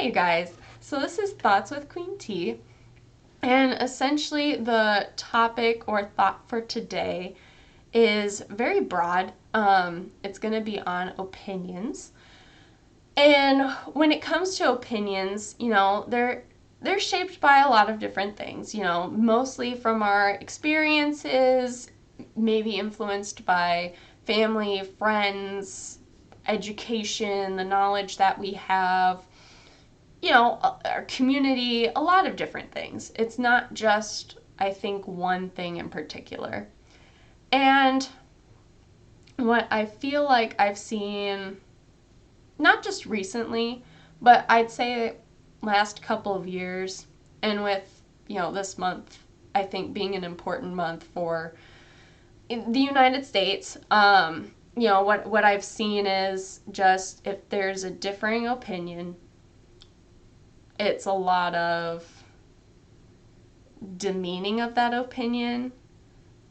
Hi, you guys. So, this is Thoughts with Queen T, and essentially, the topic or thought for today is very broad. It's going to be on opinions. And when it comes to opinions, they're shaped by a lot of different things, mostly from our experiences, maybe influenced by family, friends, education, the knowledge that we have, our community, a lot of different things. It's not just, I think, one thing in particular. And what I feel like I've seen, not just recently, but I'd say last couple of years, and with, this month, I think being an important month for the United States, what I've seen is just if there's a differing opinion, it's a lot of demeaning of that opinion,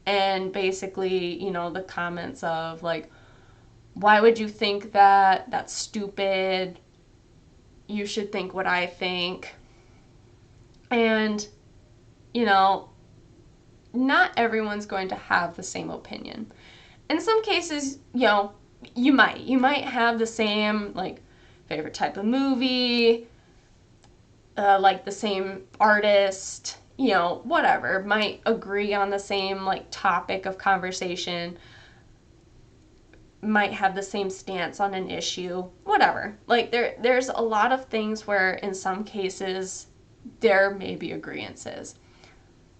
and basically, the comments of like, why would you think that? That's stupid. You should think what I think. And, not everyone's going to have the same opinion. In some cases, you might have the same, like, favorite type of movie, like the same artist, whatever, might agree on the same, like, topic of conversation, might have the same stance on an issue, whatever. Like, there's a lot of things where in some cases there may be agreeances.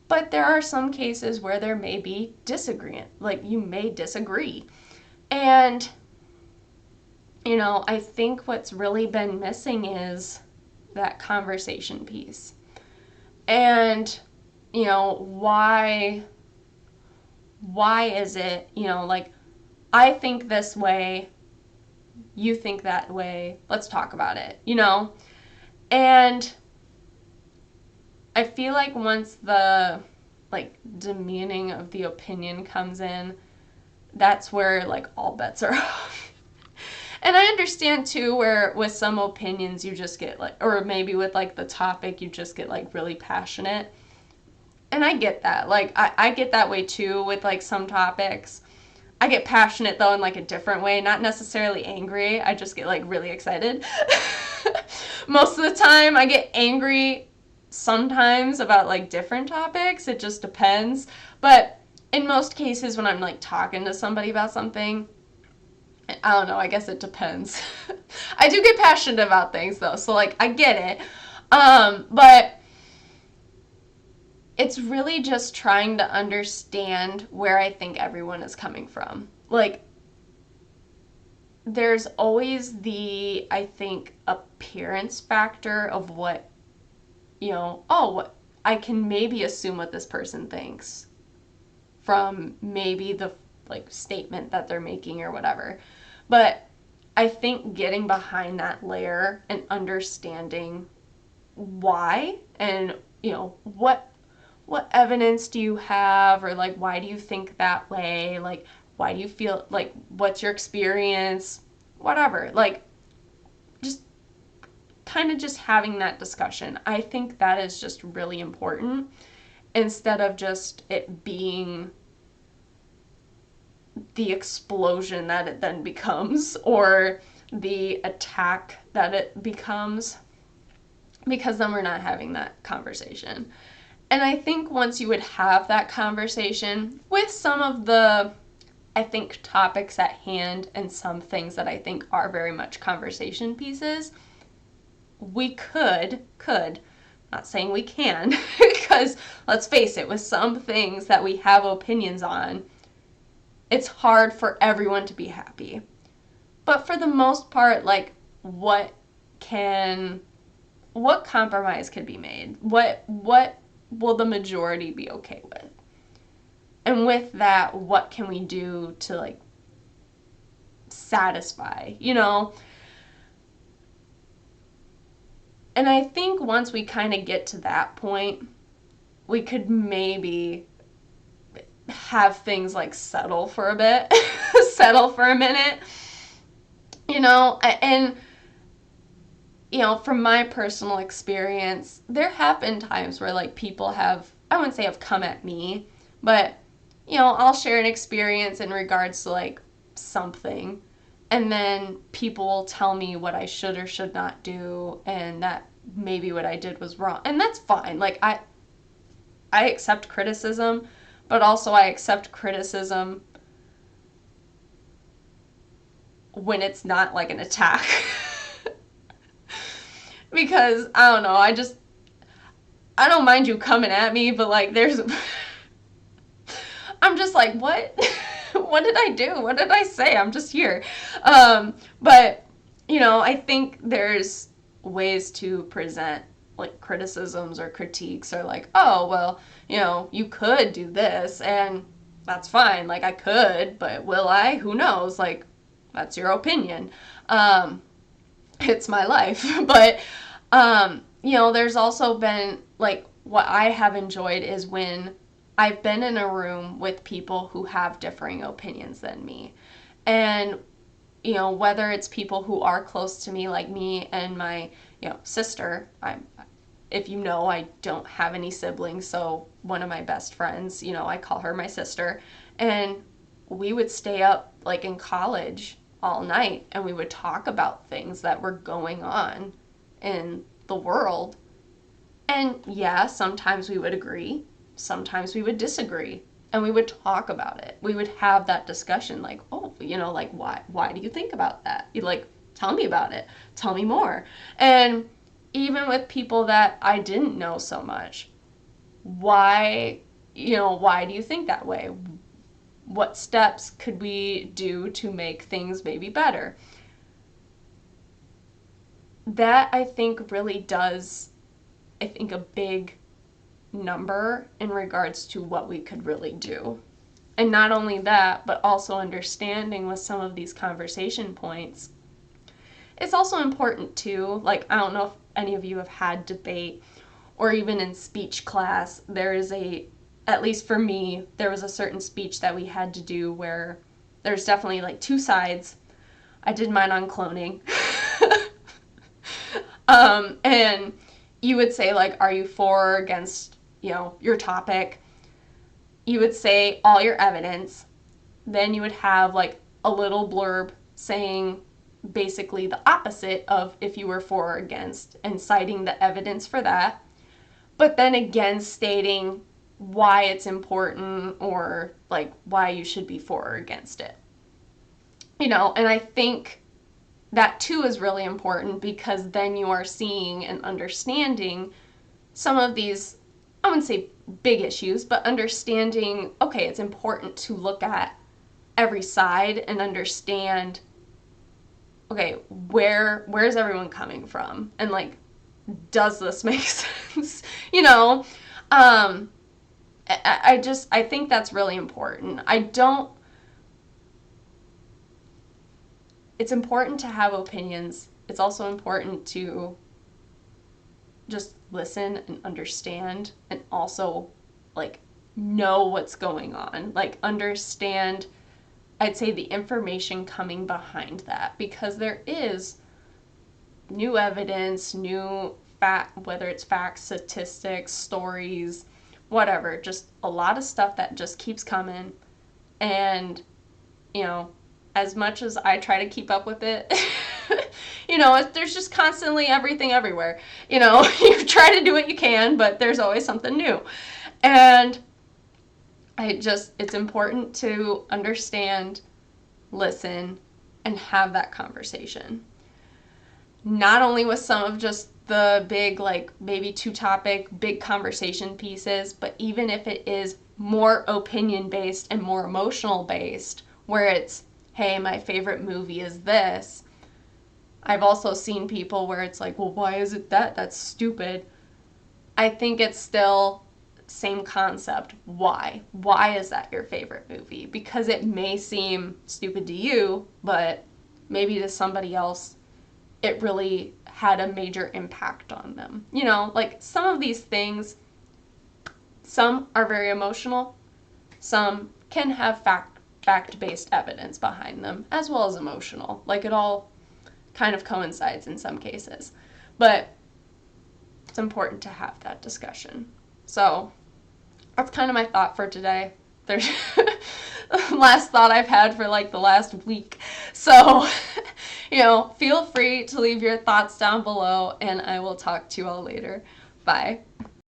But there are some cases where there may be disagreement. Like, you may disagree. And, I think what's really been missing is that conversation piece. And, why is it, like, I think this way, you think that way, let's talk about it, And I feel like once the, like, demeaning of the opinion comes in, that's where, like, all bets are off. And I understand, too, where with some opinions you just get, like, or maybe with, like, the topic you just get, like, really passionate. And I get that. Like, I get that way, too, with, like, some topics. I get passionate, though, in, like, a different way. Not necessarily angry. I just get, like, really excited. Most of the time, I get angry sometimes about, like, different topics. It just depends. But in most cases, when I'm, like, talking to somebody about something, I don't know, I guess it depends. I do get passionate about things, though, so, like, I get it. But it's really just trying to understand where I think everyone is coming from. Like, there's always the, I think, appearance factor of what, what I can maybe assume what this person thinks from maybe the, like, statement that they're making or whatever. But I think getting behind that layer and understanding why and, what evidence do you have, or, like, why do you think that way? Like, why do you feel, like, what's your experience? Whatever. Like, just kind of just having that discussion. I think that is just really important, instead of just it being the explosion that it then becomes, or the attack that it becomes, because then we're not having that conversation. And I think once you would have that conversation with some of the, I think, topics at hand and some things that I think are very much conversation pieces, we could, not saying we can, because let's face it, with some things that we have opinions on, it's hard for everyone to be happy. But for the most part, like, what compromise could be made? What will the majority be okay with? And with that, what can we do to, like, satisfy, And I think once we kind of get to that point, we could maybe have things, like, settle for a bit, settle for a minute, and from my personal experience, there have been times where like people have, I wouldn't say have come at me, but I'll share an experience in regards to like something, and then people will tell me what I should or should not do, and that maybe what I did was wrong. And that's fine. Like I accept criticism, but also I accept criticism when it's not like an attack. Because I don't know, I don't mind you coming at me, but like I'm just like, what? What did I do? What did I say? I'm just here. But I think there's ways to present like criticisms or critiques, or like, oh, well, you could do this, and that's fine. Like, I could, but will I? Who knows? Like, that's your opinion. It's my life. But there's also been like, what I have enjoyed is when I've been in a room with people who have differing opinions than me. And whether it's people who are close to me, like me and my sister. If I don't have any siblings, so one of my best friends, I call her my sister, and we would stay up like in college all night, and we would talk about things that were going on in the world. And yeah, sometimes we would agree, sometimes we would disagree, and we would talk about it. We would have that discussion, like, oh, like, why do you think about that? You like, tell me about it, tell me more. And even with people that I didn't know so much, why do you think that way? What steps could we do to make things maybe better? That, I think, really does, a big number in regards to what we could really do. And not only that, but also understanding with some of these conversation points. It's also important too, like, I don't know if any of you have had debate, or even in speech class, there is at least for me, there was a certain speech that we had to do where there's definitely like two sides. I did mine on cloning. And you would say, like, are you for or against, your topic? You would say all your evidence. Then you would have like a little blurb saying basically the opposite of if you were for or against, and citing the evidence for that. But then again, stating why it's important, or like why you should be for or against it. And I think that too is really important, because then you are seeing and understanding some of these, I wouldn't say big issues, but understanding, okay, it's important to look at every side and understand, okay, where's everyone coming from? And like, does this make sense? I think that's really important. It's important to have opinions. It's also important to just listen and understand, and also like know what's going on. Like, understand, I'd say, the information coming behind that, because there is new evidence, new fact, whether it's facts, statistics, stories, whatever, just a lot of stuff that just keeps coming. And as much as I try to keep up with it, there's just constantly everything everywhere. You try to do what you can, but there's always something new. And it's important to understand, listen, and have that conversation. Not only with some of just the big, like, maybe two topic, big conversation pieces, but even if it is more opinion based and more emotional based, where it's, hey, my favorite movie is this. I've also seen people where it's like, well, why is it that? That's stupid. I think it's still same concept. Why? Why is that your favorite movie? Because it may seem stupid to you, but maybe to somebody else, it really had a major impact on them. Like, some of these things, some are very emotional, some can have fact-based evidence behind them, as well as emotional. Like, it all kind of coincides in some cases. But it's important to have that discussion. So that's kind of my thought for today. There's last thought I've had for like the last week. So, feel free to leave your thoughts down below, and I will talk to you all later. Bye.